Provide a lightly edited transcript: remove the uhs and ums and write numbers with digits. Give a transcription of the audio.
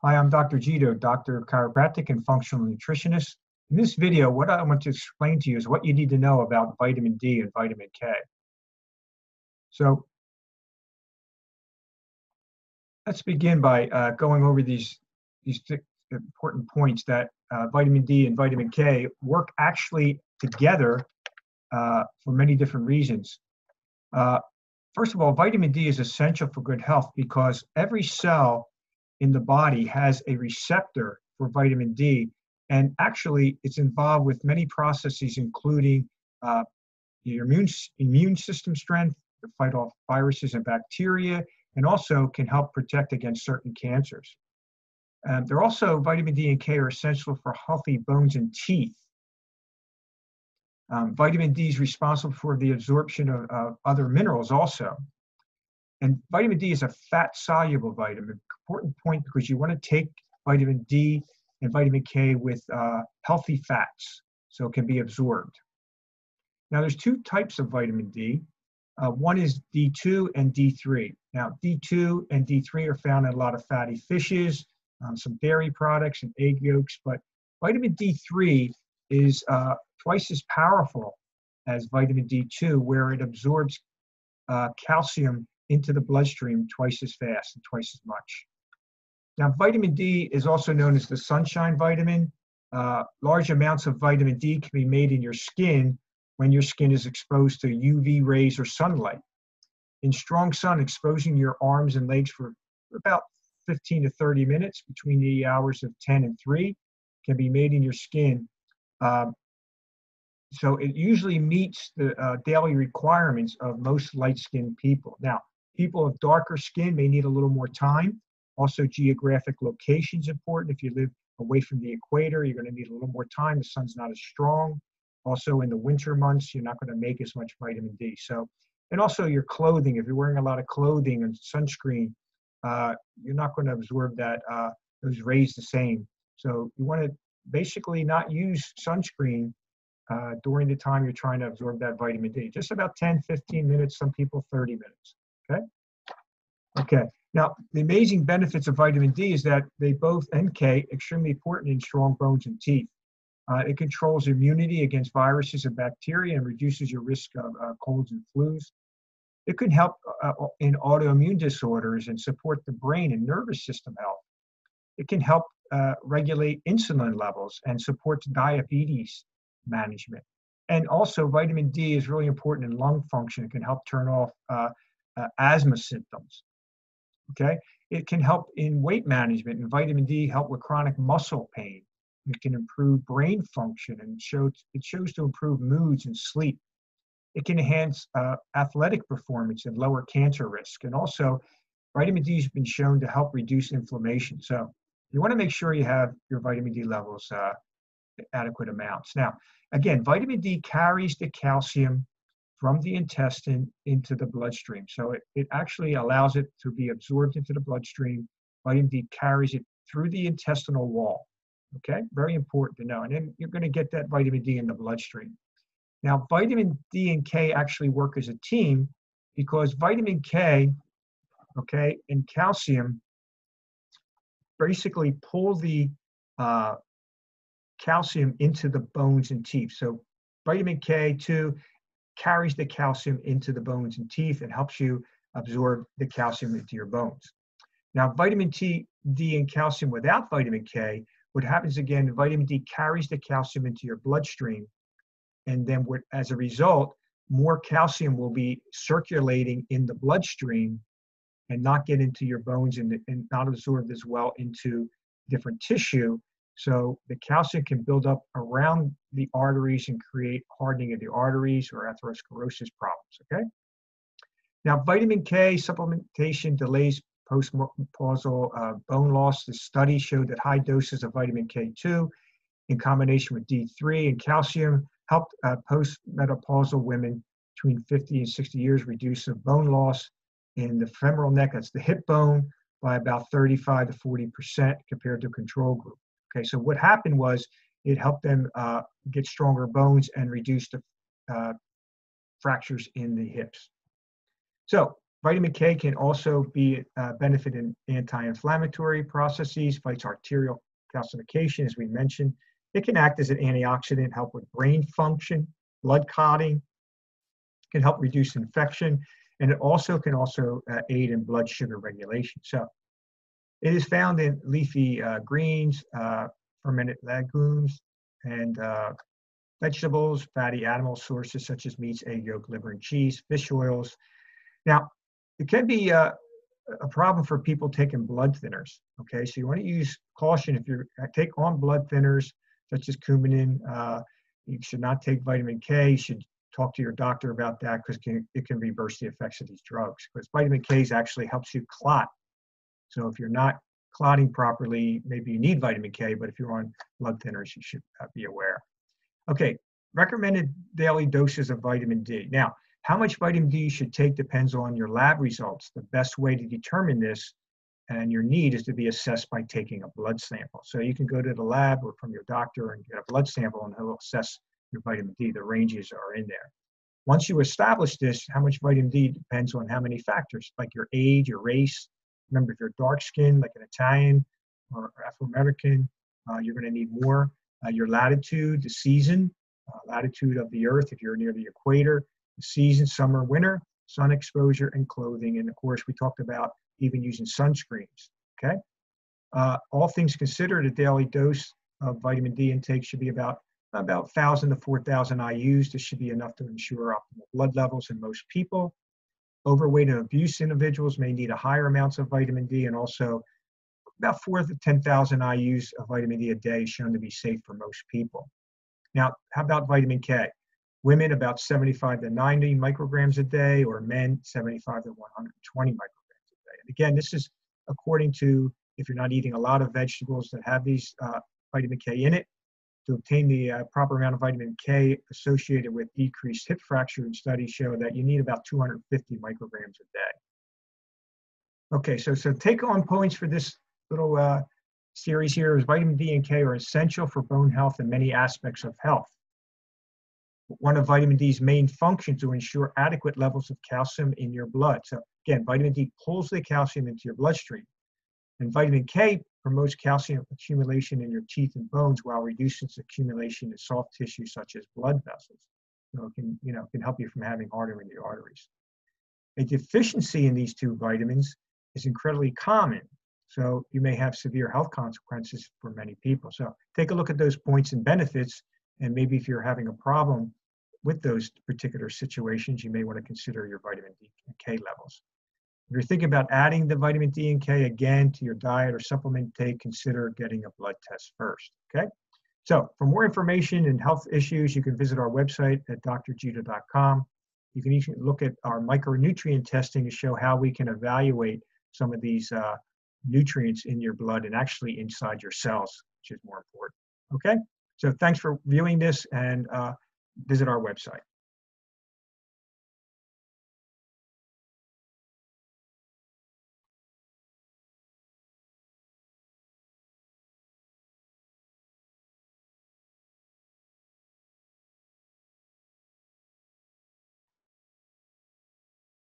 Hi, I'm Dr. Gito, Doctor of Chiropractic and Functional Nutritionist. In this video, what I want to explain to you is what you need to know about vitamin D and vitamin K. So let's begin by going over these important points that vitamin D and vitamin K work actually together for many different reasons. First of all, vitamin D is essential for good health because every cell in the body has a receptor for vitamin D, and actually it's involved with many processes, including your immune system strength to fight off viruses and bacteria, and also can help protect against certain cancers. They're also, vitamin D and K are essential for healthy bones and teeth. Vitamin D is responsible for the absorption of other minerals also. And vitamin D is a fat-soluble vitamin. Important point because you want to take vitamin D and vitamin K with healthy fats, so it can be absorbed. Now, there's two types of vitamin D. One is D2 and D3. Now, D2 and D3 are found in a lot of fatty fishes, some dairy products and egg yolks, but vitamin D3 is twice as powerful as vitamin D2, where it absorbs calcium into the bloodstream twice as fast and twice as much. Now, vitamin D is also known as the sunshine vitamin. Large amounts of vitamin D can be made in your skin when your skin is exposed to UV rays or sunlight. In strong sun, exposing your arms and legs for about 15 to 30 minutes between the hours of 10 and 3 can be made in your skin. So it usually meets the daily requirements of most light-skinned people. Now, people of darker skin may need a little more time. Also, geographic location is important. If you live away from the equator, you're going to need a little more time. The sun's not as strong. Also, in the winter months, you're not going to make as much vitamin D. So, and also your clothing. If you're wearing a lot of clothing and sunscreen, you're not going to absorb those rays the same. So you want to basically not use sunscreen during the time you're trying to absorb that vitamin D. Just about 10, 15 minutes, some people 30 minutes, okay? Okay, now the amazing benefits of vitamin D is that they both, and K, extremely important in strong bones and teeth. It controls immunity against viruses and bacteria and reduces your risk of colds and flus. It can help in autoimmune disorders and support the brain and nervous system health. It can help regulate insulin levels and supports diabetes management. And also, vitamin D is really important in lung function. It can help turn off asthma symptoms. Okay, it can help in weight management, and vitamin D help with chronic muscle pain. It can improve brain function, and it shows to improve moods and sleep. It can enhance athletic performance and lower cancer risk. And also, vitamin D has been shown to help reduce inflammation. So you want to make sure you have your vitamin D levels adequate amounts. Now, again, vitamin D carries the calcium from the intestine into the bloodstream. So it actually allows it to be absorbed into the bloodstream. Vitamin D carries it through the intestinal wall. Okay, very important to know. And then you're going to get that vitamin D in the bloodstream. Now, vitamin D and K actually work as a team because vitamin K, okay, and calcium basically pull the calcium into the bones and teeth. So vitamin K2 carries the calcium into the bones and teeth and helps you absorb the calcium into your bones. Now, vitamin D and calcium without vitamin K, what happens again, vitamin D carries the calcium into your bloodstream, and then as a result, more calcium will be circulating in the bloodstream and not get into your bones and not absorbed as well into different tissue. So the calcium can build up around the arteries and create hardening of the arteries or atherosclerosis problems, okay? Now, vitamin K supplementation delays postmenopausal bone loss. The study showed that high doses of vitamin K2 in combination with D3 and calcium helped postmenopausal women between 50 and 60 years reduce the bone loss in the femoral neck, that's the hip bone, by about 35 to 40% compared to a control group. Okay, so what happened was it helped them get stronger bones and reduce the fractures in the hips. So Vitamin K can also be benefit in anti-inflammatory processes, fights arterial calcification, as we mentioned. It can act as an antioxidant, help with brain function, blood clotting, can help reduce infection, and it also can aid in blood sugar regulation. So it is found in leafy greens, fermented legumes, and vegetables, fatty animal sources such as meats, egg yolk, liver, and cheese, fish oils. Now, it can be a problem for people taking blood thinners. Okay, so you want to use caution if you take on blood thinners such as Coumadin. You should not take vitamin K. You should talk to your doctor about that because it can reverse the effects of these drugs. Because vitamin K actually helps you clot. So if you're not clotting properly, maybe you need vitamin K. But if you're on blood thinners, you should be aware. Okay, recommended daily doses of vitamin D. Now, how much vitamin D you should take depends on your lab results. The best way to determine this and your need is to be assessed by taking a blood sample. So you can go to the lab or from your doctor and get a blood sample and he'll assess your vitamin D. The ranges are in there. Once you establish this, how much vitamin D depends on how many factors, like your age, your race. Remember, if you're dark skinned, like an Italian or Afro-American, you're gonna need more. Your latitude, the season, latitude of the earth, if you're near the equator, the season, summer, winter, sun exposure, and clothing. And of course, we talked about even using sunscreens, okay? All things considered, a daily dose of vitamin D intake should be about 1,000 to 4,000 IUs. This should be enough to ensure optimal blood levels in most people. Overweight and obese individuals may need a higher amounts of vitamin D, and also about 4,000 to 10,000 IUs of vitamin D a day is shown to be safe for most people. Now, how about vitamin K? Women, about 75 to 90 micrograms a day, or men, 75 to 120 micrograms a day. And again, this is according to if you're not eating a lot of vegetables that have these vitamin K in it. To obtain the proper amount of vitamin K associated with decreased hip fracture, and studies show that you need about 250 micrograms a day. Okay, so take-home points for this little series here is vitamin D and K are essential for bone health and many aspects of health. One of vitamin D's main functions to ensure adequate levels of calcium in your blood. So again, vitamin D pulls the calcium into your bloodstream. And vitamin K promotes calcium accumulation in your teeth and bones while reducing its accumulation in soft tissue such as blood vessels. So it can help you from having hardening in the arteries. A deficiency in these two vitamins is incredibly common. So you may have severe health consequences for many people. So take a look at those points and benefits, and maybe if you're having a problem with those particular situations, you may want to consider your vitamin D and K levels. If you're thinking about adding the vitamin D and K again to your diet or supplement intake, consider getting a blood test first, okay? So for more information and health issues, you can visit our website at drjudah.com. You can even look at our micronutrient testing to show how we can evaluate some of these nutrients in your blood and actually inside your cells, which is more important, okay? So thanks for viewing this, and visit our website.